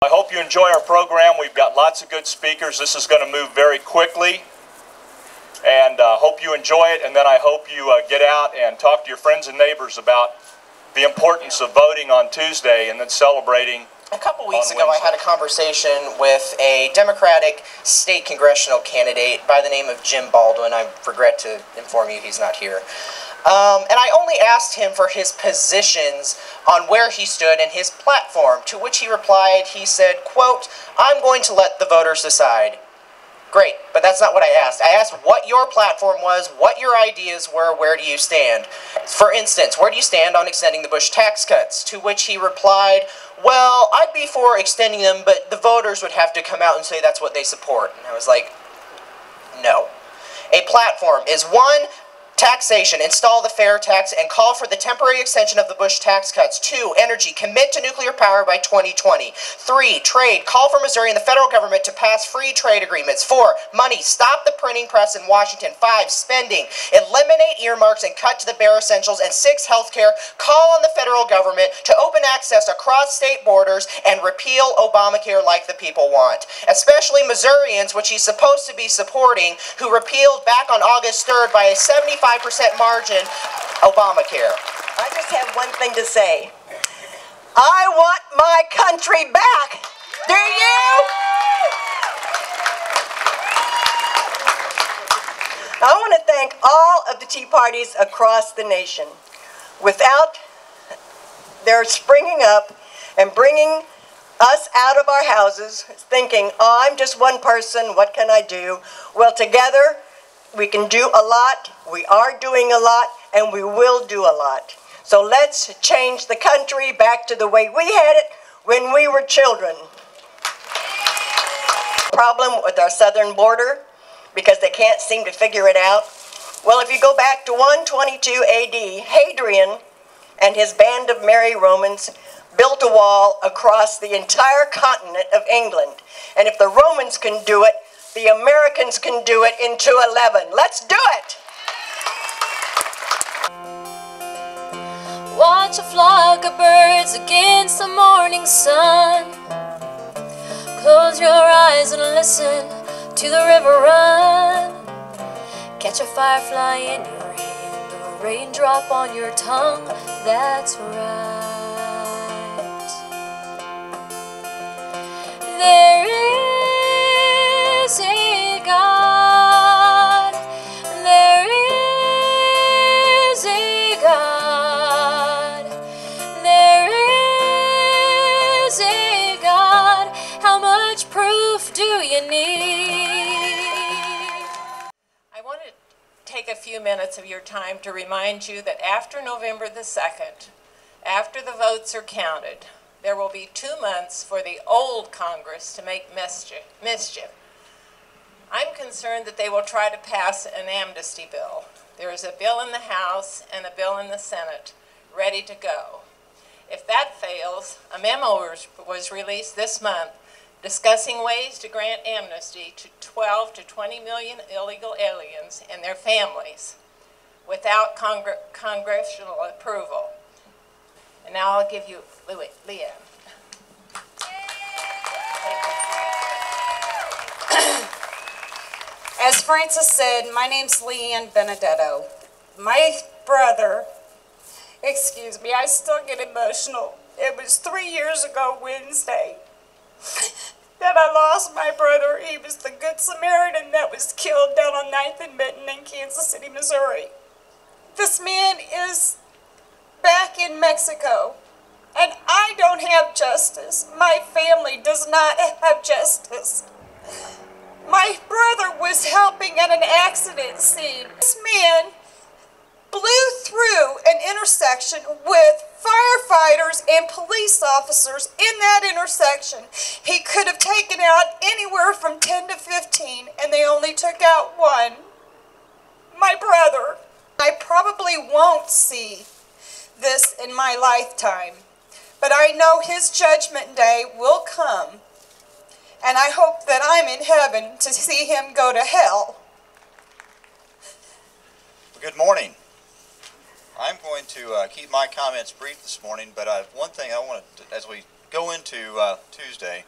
I hope you enjoy our program. We've got lots of good speakers. This is going to move very quickly, and hope you enjoy it, and then I hope you get out and talk to your friends and neighbors about the importance of voting on Tuesday and then celebrating. A couple weeks ago, I had a conversation with a Democratic state congressional candidate by the name of Jim Baldwin. I regret to inform you he's not here. And I only asked him for his positions on where he stood and his platform, to which he replied, he said, quote, "I'm going to let the voters decide." Great, but that's not what I asked. I asked what your platform was, what your ideas were, where do you stand? For instance, where do you stand on extending the Bush tax cuts? To which he replied, well, I'd be for extending them, but the voters would have to come out and say that's what they support. And I was like, no. A platform is one, taxation, install the fair tax and call for the temporary extension of the Bush tax cuts. 2, energy, commit to nuclear power by 2020. 3, trade, call for Missouri and the federal government to pass free trade agreements. 4, money, stop the printing press in Washington. 5, spending, eliminate earmarks and cut to the bare essentials. And 6, healthcare, call on the federal government to open access across state borders and repeal Obamacare like the people want. Especially Missourians, which he's supposed to be supporting, who repealed back on August 3rd by a 75% margin Obamacare. I just have one thing to say. I want my country back. Do you? I want to thank all of the Tea Parties across the nation. Without their springing up and bringing us out of our houses, thinking, oh, I'm just one person, what can I do? Well, together, we can do a lot, we are doing a lot, and we will do a lot. So let's change the country back to the way we had it when we were children. Problem with our southern border, because they can't seem to figure it out. Well, if you go back to 122 AD, Hadrian and his band of merry Romans built a wall across the entire continent of England. And if the Romans can do it, the Americans can do it in 211. Let's do it! Watch a flock of birds against the morning sun. Close your eyes and listen to the river run. Catch a firefly in your hand or a raindrop on your tongue. That's right. There is a God. There is a God. There is a God. How much proof do you need? I want to take a few minutes of your time to remind you that after November the 2nd, after the votes are counted, there will be 2 months for the old Congress to make mischief. I'm concerned that they will try to pass an amnesty bill. There is a bill in the House and a bill in the Senate ready to go. If that fails, a memo was released this month discussing ways to grant amnesty to 12 to 20 million illegal aliens and their families without congressional approval. And now I'll give you Leanne. As Francis said, my name's Leanne Benaddio. My brother, excuse me, I still get emotional. It was 3 years ago Wednesday that I lost my brother. He was the Good Samaritan that was killed down on 9th and Benton in Kansas City, Missouri. This man is back in Mexico, and I don't have justice. My family does not have justice. My brother was helping at an accident scene. This man blew through an intersection with firefighters and police officers in that intersection. He could have taken out anywhere from 10 to 15, and they only took out one. My brother. I probably won't see this in my lifetime, but I know his judgment day will come, and I hope that I'm in heaven to see him go to hell. Good morning. I'm going to keep my comments brief this morning, but one thing I want to, as we go into Tuesday,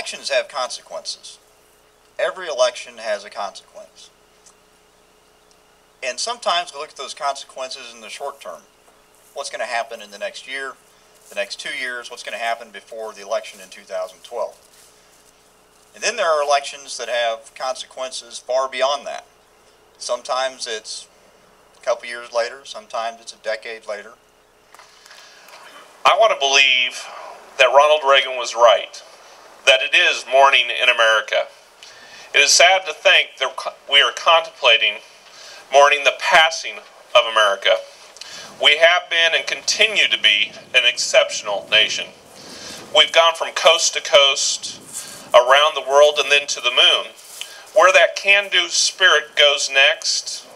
elections have consequences. Every election has a consequence. And sometimes we look at those consequences in the short term. What's going to happen in the next year, the next 2 years, what's going to happen before the election in 2012. And then there are elections that have consequences far beyond that. Sometimes it's a couple years later, sometimes it's a decade later. I want to believe that Ronald Reagan was right, that it is morning in America. It is sad to think that we are contemplating mourning the passing of America. We have been and continue to be an exceptional nation. We've gone from coast to coast, around the world, and then to the moon. Where that can-do spirit goes next,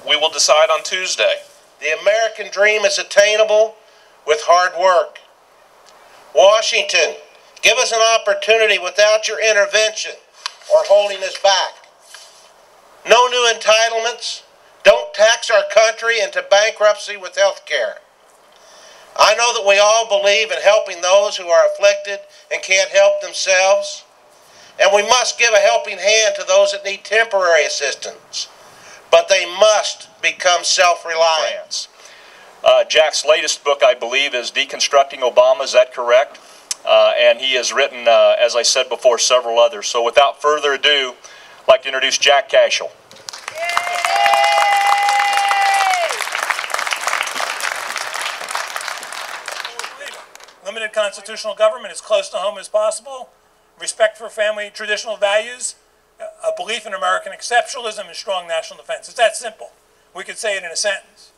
we will decide on Tuesday. The American dream is attainable with hard work. Washington, give us an opportunity without your intervention or holding us back. No new entitlements. Don't tax our country into bankruptcy with health care. I know that we all believe in helping those who are afflicted and can't help themselves. And we must give a helping hand to those that need temporary assistance. But they must become self-reliant. Jack's latest book, I believe, is Deconstructing Obama. Is that correct? And he has written, as I said before, several others. So without further ado, I'd like to introduce Jack Cashill. Limited constitutional government, as close to home as possible, respect for family traditional values, a belief in American exceptionalism, and strong national defense. It's that simple. We could say it in a sentence.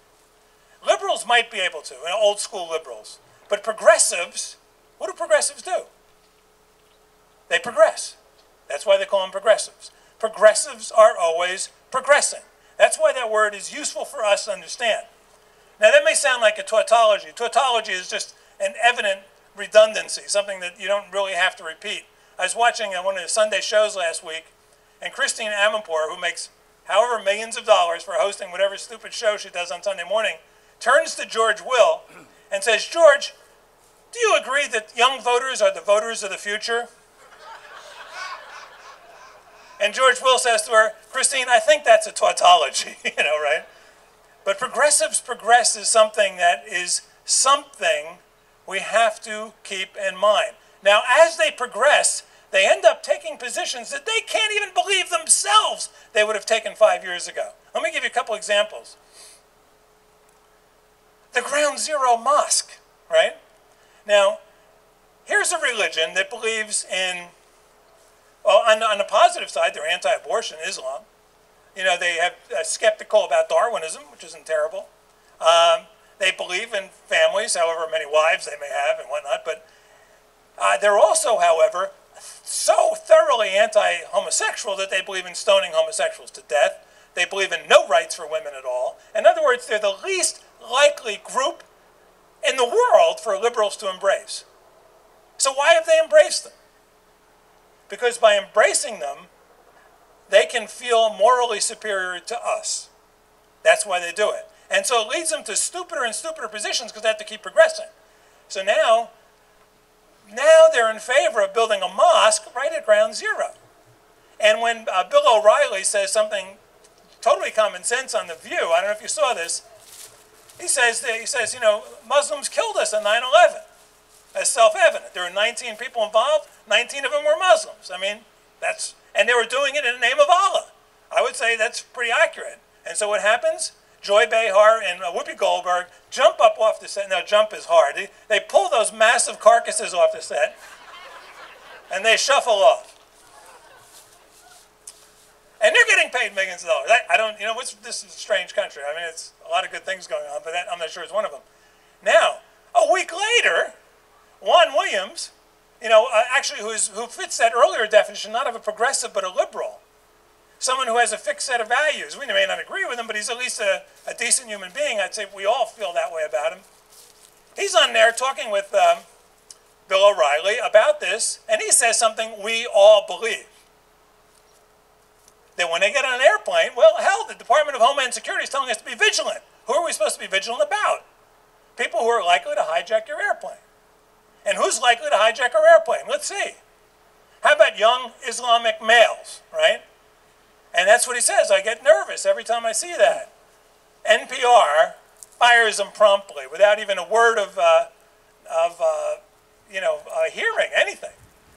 Liberals might be able to, old school liberals. But progressives, what do progressives do? They progress. That's why they call them progressives. Progressives are always progressing. That's why that word is useful for us to understand. Now that may sound like a tautology. Tautology is just an evident redundancy, something that you don't really have to repeat. I was watching one of the Sunday shows last week, and Christine Amanpour, who makes however millions of dollars for hosting whatever stupid show she does on Sunday morning, turns to George Will and says, "George, do you agree that young voters are the voters of the future?" And George Will says to her, "Christine, I think that's a tautology," right? But progressives progress is something that is something we have to keep in mind. Now, as they progress, they end up taking positions that they can't even believe themselves they would have taken 5 years ago. Let me give you a couple examples. The Ground Zero Mosque, right? Now, here's a religion that believes in, well, on the positive side, they're anti-abortion, Islam. They have skeptical about Darwinism, which isn't terrible. They believe in families, however many wives they may have and whatnot, but they're also, however, so thoroughly anti-homosexual that they believe in stoning homosexuals to death. They believe in no rights for women at all. In other words, they're the least likely group in the world for liberals to embrace. So why have they embraced them? Because by embracing them, they can feel morally superior to us. That's why they do it. And so it leads them to stupider and stupider positions because they have to keep progressing. So now they're in favor of building a mosque right at Ground Zero. And when Bill O'Reilly says something totally common sense on The View, I don't know if you saw this, he says, Muslims killed us on 9/11. That's self-evident. There were 19 people involved, 19 of them were Muslims. And they were doing it in the name of Allah. I would say that's pretty accurate. And so what happens? Joy Behar and Whoopi Goldberg jump up off the set. Now, jump is hard. They pull those massive carcasses off the set, and they shuffle off. And they're getting paid millions of dollars. This is a strange country. It's a lot of good things going on, but I'm not sure it's one of them. Now, a week later, Juan Williams, who fits that earlier definition, not of a progressive, but a liberal. Someone who has a fixed set of values. We may not agree with him, but he's at least a decent human being. I'd say we all feel that way about him. He's on there talking with Bill O'Reilly about this, and he says something we all believe. That when they get on an airplane, well, hell, the Department of Homeland Security is telling us to be vigilant. Who are we supposed to be vigilant about? People who are likely to hijack your airplane. And who's likely to hijack our airplane? Let's see. How about young Islamic males, right? And that's what he says. I get nervous every time I see that. NPR fires them promptly without even a word of hearing anything.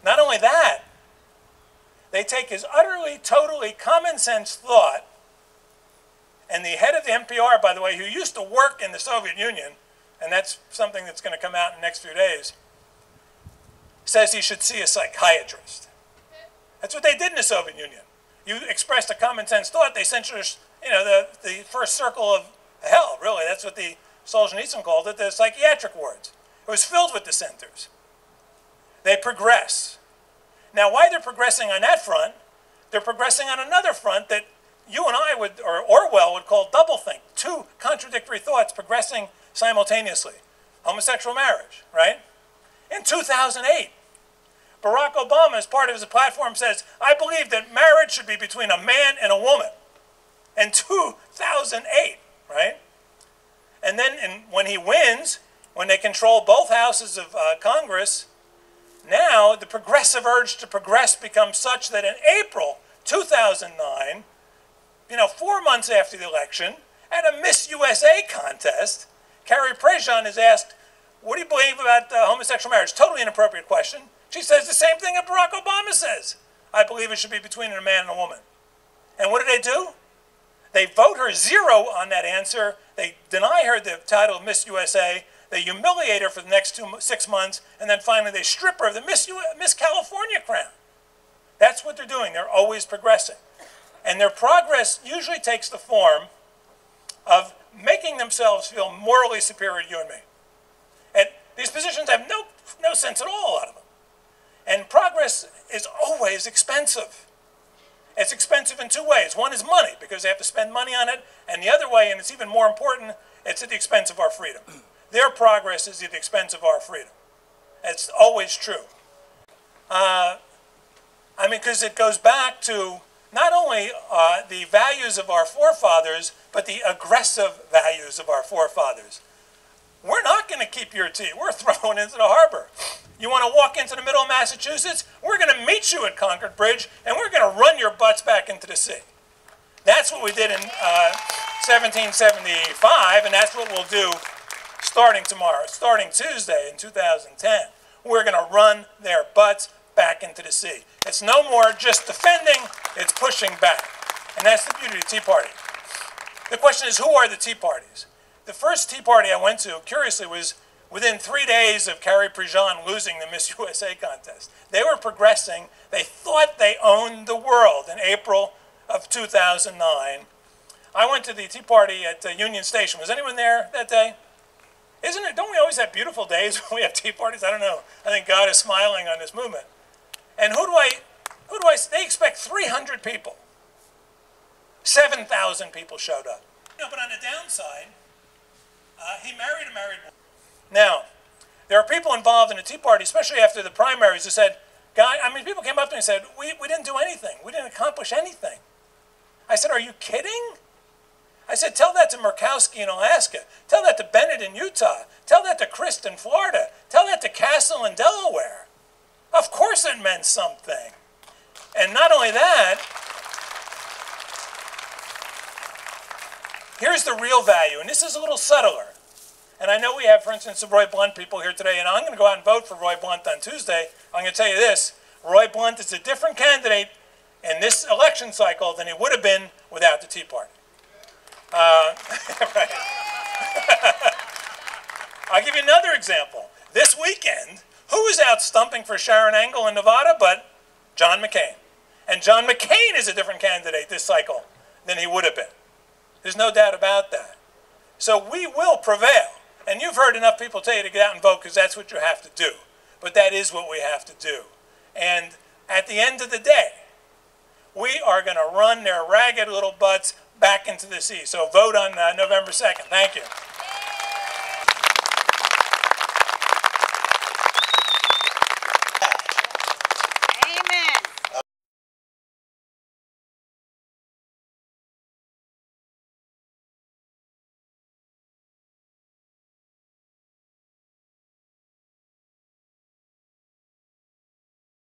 Not only that, they take his utterly, totally common sense thought, and the head of the NPR, by the way, who used to work in the Soviet Union, and that's something that's going to come out in the next few days, says he should see a psychiatrist. That's what they did in the Soviet Union. You expressed a common sense thought, they sent you, the first circle of hell, really. That's what the Solzhenitsyn called it, the psychiatric wards. It was filled with dissenters. They progress. Now, why they're progressing on that front, they're progressing on another front that you and I would, or Orwell would call doublethink. Two contradictory thoughts progressing simultaneously. Homosexual marriage, right? In 2008, Barack Obama, as part of his platform, says, I believe that marriage should be between a man and a woman. In 2008, right? And then when he wins, when they control both houses of Congress, now the progressive urge to progress becomes such that in April 2009, 4 months after the election, at a Miss USA contest, Carrie Prejean is asked, what do you believe about homosexual marriage? Totally inappropriate question. She says the same thing that Barack Obama says. I believe it should be between a man and a woman. And what do? They vote her zero on that answer. They deny her the title of Miss USA. They humiliate her for the next 6 months. And then finally they strip her of the Miss California crown. That's what they're doing. They're always progressing. And their progress usually takes the form of making themselves feel morally superior to you and me. And these positions have no sense at all out of them. And progress is always expensive. It's expensive in two ways. One is money, because they have to spend money on it. And the other way, and it's even more important, it's at the expense of our freedom. Their progress is at the expense of our freedom. It's always true. Because it goes back to not only the values of our forefathers, but the aggressive values of our forefathers. We're not going to keep your tea. We're throwing into the harbor. You want to walk into the middle of Massachusetts? We're going to meet you at Concord Bridge, and we're going to run your butts back into the sea. That's what we did in 1775, and that's what we'll do starting tomorrow, starting Tuesday in 2010. We're going to run their butts back into the sea. It's no more just defending, it's pushing back. And that's the beauty of the Tea Party. The question is, who are the Tea Parties? The first Tea Party I went to, curiously, was within 3 days of Carrie Prejean losing the Miss USA contest. They were progressing. They thought they owned the world in April of 2009. I went to the Tea Party at Union Station. Was anyone there that day? Isn't it? Don't we always have beautiful days when we have Tea Parties? I don't know. I think God is smiling on this movement. And they expect 300 people. 7,000 people showed up. But on the downside, he married a married woman. Now, there are people involved in the Tea Party, especially after the primaries, who said, people came up to me and said, we didn't do anything. We didn't accomplish anything. I said, are you kidding? I said, tell that to Murkowski in Alaska. Tell that to Bennett in Utah. Tell that to Christ in Florida. Tell that to Cashill in Delaware. Of course it meant something. And not only that, here's the real value, and this is a little subtler. And I know we have, for instance, the Roy Blunt people here today, and I'm going to go out and vote for Roy Blunt on Tuesday. I'm going to tell you this, Roy Blunt is a different candidate in this election cycle than he would have been without the Tea Party. Right. I'll give you another example. This weekend, who is out stumping for Sharon Engel in Nevada but John McCain? And John McCain is a different candidate this cycle than he would have been. There's no doubt about that. So we will prevail. And you've heard enough people tell you to get out and vote because that's what you have to do. But that is what we have to do. And at the end of the day, we are going to run their ragged little butts back into the sea. So vote on November 2nd. Thank you.